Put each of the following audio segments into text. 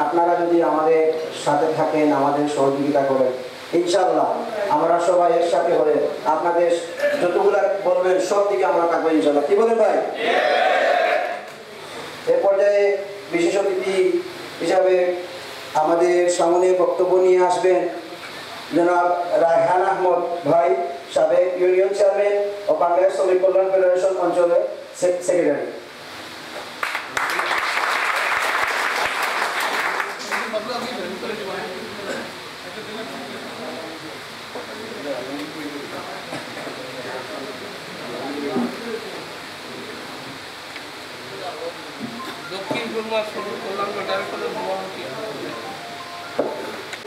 আপনারা যদি আমাদের সাথে থাকেন, আমাদের সহযোগিতা করেন, ইনশাআল্লাহ আমরা সবাই একসাথে হয়ে আপনাদের যতগুলা বলবেন সব দিকে আমরা থাকবো ইনশাআল্লাহ। কি বলেন ভাই? এ পর্যায়ে বিশেষ অতিথি হিসাবে আমাদের সামনে বক্তব্য নিয়ে আসবেন জনাব রায়হান আহমদ ভাই, সাবেক ইউনিয়ন চেয়ারম্যান ও বাংলাদেশ শ্রমিক কল্যাণ ফেডারেশন অঞ্চলের সেক্রেটারি।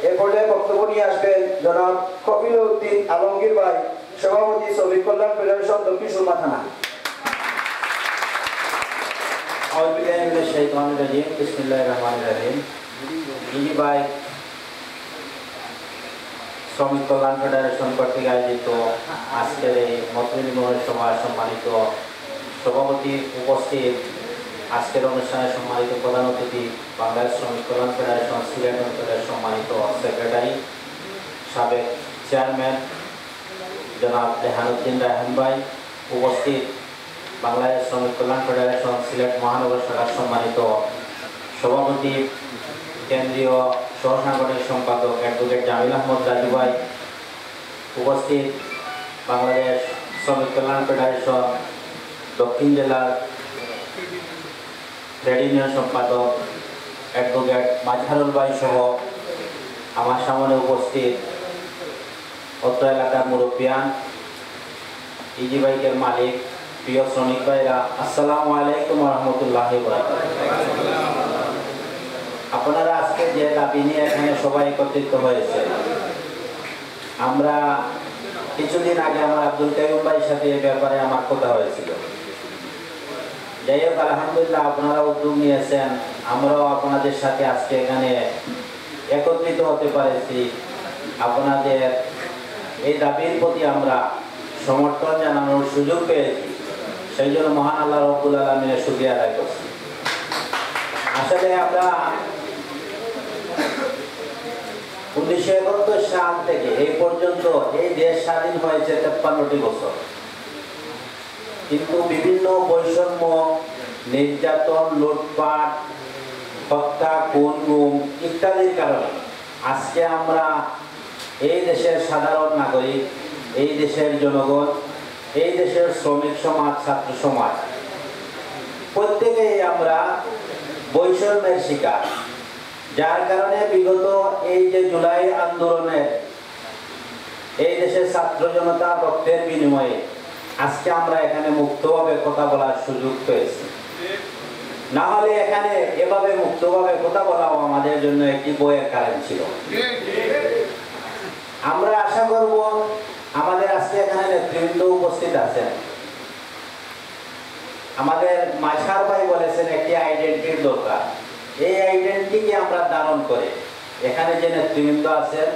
এ পর্যায়ে বক্তব্য নিয়ে আসবেন জনাব কপিল উদ্দিন আলমগীর ভাই, সভাপতি শ্রমিক কল্যাণ ফেডারেশন দক্ষিণ সুরমা থানা। শ্রমিক কল্যাণ ফেডারেশন কর্তৃক আয়োজিত আজকের এই মতবিনিময় সভায় সম্মানিত সভাপতি উপস্থিত, আজকের অনুষ্ঠানে সম্মানিত প্রধান অতিথি, বাংলাদেশ শ্রমিক কল্যাণ ফেডারেশন সিলেট অঞ্চলের সম্মানিত সেক্রেটারি, সাবেক চেয়ারম্যান জনাব রেহানুদ্দিন রায়হান ভাই, উপস্থিত বাংলাদেশ শ্রমিক কল্যাণ ফেডারেশন সিলেট মহানগর শাখার সম্মানিত সভাপতি, কেন্দ্রীয় সহসাংগঠনিক সম্পাদক অ্যাডভোকেট জামিল আহমদ রাজু ভাই, উপস্থিত বাংলাদেশ শ্রমিক কল্যাণ ফেডারেশন দক্ষিণ জেলার ট্রেড ইউনিয়ন সম্পাদক অ্যাডভোকেট মাজহারুল ভাই সহ আমার সামনে উপস্থিত অত্র এলাকার মুরব্বিয়ান, ইজি বাইকের মালিক, প্রিয় শ্রমিক ভাইরা, আসসালামু আলাইকুম ওয়া রাহমাতুল্লাহি ওয়া বারাকাতুহু। আপনারা আজকে যে দাবি নিয়ে এখানে সবাই একত্রিত হয়েছে, আমরা কিছুদিন আগে আমার আব্দুল কাইয়ুম ভাইয়ের সাথে এই ব্যাপারে আমার কথা হয়েছিল। যাই হোক, আলহামদুলিল্লাহ আপনারা উদ্যোগ নিয়েছেন, আমরাও আপনাদের সাথে আজকে এখানে একত্রিত হতে পারেছি। আপনাদের এই দাবির প্রতি আমরা সমর্থন জানানোর সুযোগ পেয়েছি, সেই জন্য মহান আল্লাহ রব্বুল আলামিনের শুকরিয়া আদায় করছি। আসলে আমরা 1971 সাল থেকে এই পর্যন্ত এই দেশ স্বাধীন হয়েছে 53টি বছর, কিন্তু বিভিন্ন বৈষম্য, নির্যাতন, লুটপাট, হত্যা, খুন, গুম ইত্যাদির কারণে আজকে আমরা এই দেশের সাধারণ নাগরিক, এই দেশের জনগণ, এই দেশের শ্রমিক সমাজ, ছাত্র সমাজ প্রত্যেকেই আমরা বৈষম্যের শিকার। যার কারণে বিগত এই যে জুলাই আন্দোলনের এই দেশের ছাত্র জনতার রক্তের বিনিময়ে আজকে আমরা এখানে মুক্তভাবে কথা বলার সুযোগ পেয়েছি। না হলে এখানে এভাবে মুক্তভাবে কথা বলাও আমাদের জন্য একটি বইয়ের কারণ ছিল। আমরা আশা করব আমাদের আজকে এখানে নেতৃবৃন্দ উপস্থিত আছেন। আমাদের মাঝার ভাই বলেছেন একটি আইডেন্টিটির দরকার। এই আইডেন্টিটিকে আমরা ধারণ করে এখানে যে নেতৃবৃন্দ আছেন,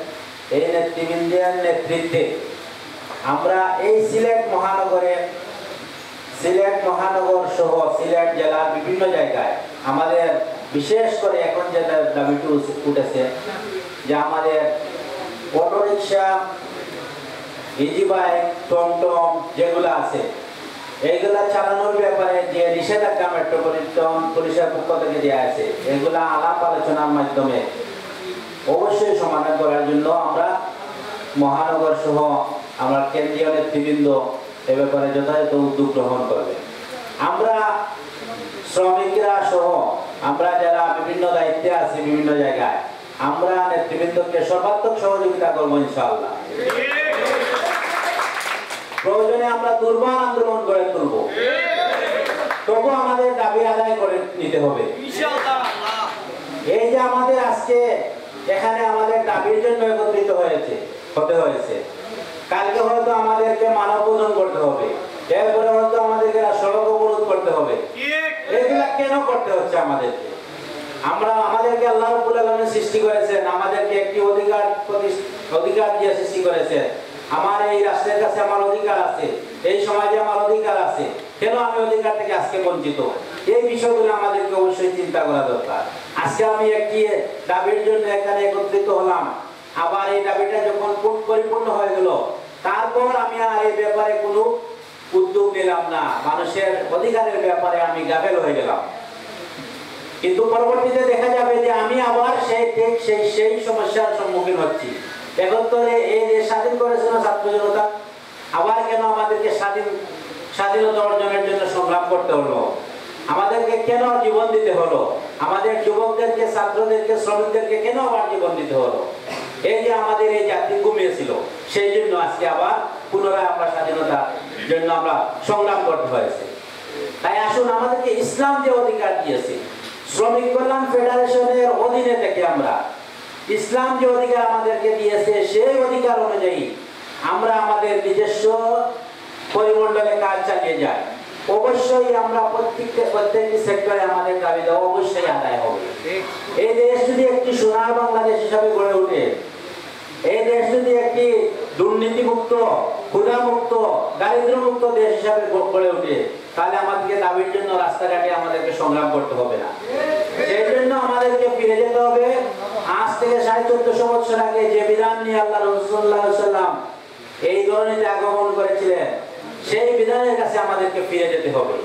এই নেতৃবৃন্দের নেতৃত্বে আমরা এই সিলেট মহানগর সহ সিলেট জেলার বিভিন্ন জায়গায় আমাদের বিশেষ করে এখন যে দাবিটি উঠেছে যে আমাদের অটোরিকশা, ইজি বাইক, টমটম যেগুলো আছে এইগুলা চালানোর ব্যাপারে যে নিষেধাজ্ঞা মেট্রোপলিটন পুলিশের পক্ষ থেকে দেওয়া আছে, এগুলা আলাপ আলোচনার মাধ্যমে অবশ্যই সমাধান করার জন্য আমরা মহানগর সহ আমরা কেন্দ্রীয় নেতৃবৃন্দ এ ব্যাপারে যথাযথ উদ্যোগ গ্রহণ করবে। আমরা শ্রমিকরা সহ আমরা যারা বিভিন্ন দায়িত্বে আছি বিভিন্ন জায়গায়, আমরা নেতৃবৃন্দকে সর্বাত্মক সহযোগিতা করবো ইনশাআল্লাহ। প্রয়োজনে আমরা দুর্বার আন্দোলন করে তুলব, তবু আমাদের দাবি আদায় করে নিতে হবে। এই যে আমাদের আজকে এখানে আমাদের দাবির জন্য একত্রিত হতে হয়েছে, কালকে হয়তো আমাদেরকে মানববন্ধন করতে হবে, এরপরে হয়তো আমাদেরকে সড়ক অবরোধ করতে হবে। এগুলা কেন করতে হচ্ছে আমাদেরকে? আমাদেরকে আল্লাহ রাব্বুল আলামিন সৃষ্টি করেছেন, আমাদেরকে একটি অধিকার দিয়ে সৃষ্টি করেছেন। আমার এই রাষ্ট্রের কাছে আমার অধিকার আছে, এই সমাজে আমার অধিকার আছে, কেন আমি অধিকার থেকে আজকে বঞ্চিত? এই বিষয়গুলো আমাদেরকে অবশ্যই চিন্তা করা দরকার। আজকে আমি একটি দাবির জন্য এখানে একত্রিত হলাম, আবার এই দাবিটা যখন পরিপূর্ণ হয়ে গেল, তারপর আমি আর এই ব্যাপারে কোনো উদ্যোগ নিলাম না, মানুষের অধিকারের ব্যাপারে আমি গাফেল হয়ে গেলাম। কিন্তু পরবর্তীতে দেখা যাবে যে আমি আবার সেই সমস্যার সম্মুখীন হচ্ছি। একত্তরে এই দেশ স্বাধীন করেছিল ছাত্র জনতা, আবার কেন আমাদেরকে স্বাধীনতা অর্জনের জন্য সংগ্রাম করতে হলো, আমাদেরকে কেন জীবন দিতে হলো, আমাদের যুবকদেরকে, ছাত্রদেরকে, শ্রমিকদেরকে কেন আবার জীবন দিতে হলো? এই যে আমাদের এই জাতি ঘুমিয়েছিল, সেই জন্য আজকে আবার পুনরায় আমরা স্বাধীনতার জন্য আমরা সংগ্রাম করতে হয়েছে। তাই আসুন, আমাদেরকে ইসলাম যে অধিকার দিয়েছে, শ্রমিক কল্যাণ ফেডারেশনের অধীনে থেকে আমরা ইসলাম যে অধিকার আমাদেরকে দিয়েছে, সেই অধিকার অনুযায়ী আমরা আমাদের নিজস্ব পরিমণ্ডলে কাজ চালিয়ে যাই। অবশ্যই আমরা প্রত্যেকটি সেক্টরে আমাদের দাবি দেওয়া অবশ্যই আদায় হবে। এই দেশ যদি একটি সোনার বাংলাদেশ হিসাবে গড়ে ওঠে, এই দেশ যদি একটি দুর্নীতিমুক্ত, ক্ষুধামুক্ত, দারিদ্র্যমুক্ত দেশ হিসাবে গড়ে ওঠে, তাহলে আমাদেরকে দাবির জন্য রাস্তাঘাটে আমাদেরকে সংগ্রাম করতে হবে না। সেই জন্য আমাদেরকে ফিরে যেতে হবে আজ থেকে 1450 বছর আগে যে বিধান নিয়ে আল্লাহ রাসূল সাল্লাল্লাহু আলাইহি ওয়াসাল্লাম এই ধরনের আগমন করেছিলেন, সেই বিধানের কাছে আমাদেরকে ফিরে যেতে হবে।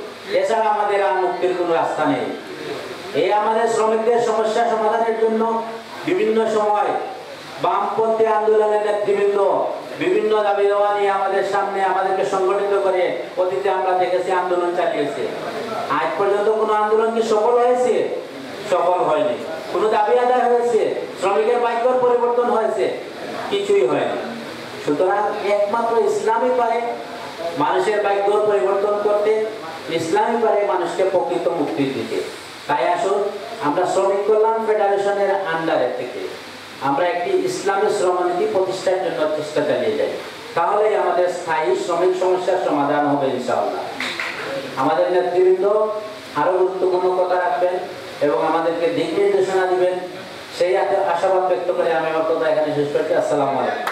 এছাড়া আমাদের আর মুক্তির কোনো রাস্তা নেই। এই আমাদের শ্রমিকদের সমস্যা সমাধানের জন্য বিভিন্ন সময় বামপন্থী আন্দোলনের নেতৃবৃন্দ বিভিন্ন দাবি দেওয়া নিয়ে আমাদের সামনে আমাদেরকে সংগঠিত করে অতীতে আমরা দেখেছি আন্দোলন চালিয়েছে। আজ পর্যন্ত কোনো আন্দোলন কি সফল হয়েছে? সফল হয়নি। কোনো দাবি আদায় হয়েছে? শ্রমিকের ভাগ্যের পরিবর্তন হয়েছে? কিছুই হয়নি। সুতরাং একমাত্র ইসলামই পারে মানুষের ভাগ্যের পরিবর্তন করতে, ইসলামই পারে মানুষকে প্রকৃত মুক্তি দিতে। তাই আসুন, আমরা শ্রমিক কল্যাণ ফেডারেশনের আন্ডারে থেকে আমরা একটি ইসলামী শ্রমনীতি প্রতিষ্ঠার জন্য চেষ্টা চালিয়ে যাই। তাহলেই আমাদের স্থায়ী শ্রমিক সমস্যার সমাধান হবে ইনশাআল্লাহ। আমাদের নেতৃবৃন্দ আরো গুরুত্বপূর্ণ কথা রাখবেন এবং আমাদেরকে দিক নির্দেশনা দিবেন, সেই আশাবাদ ব্যক্ত করে আমি আমার কথা এখানে শেষ করছি। আসসালামু আলাইকুম।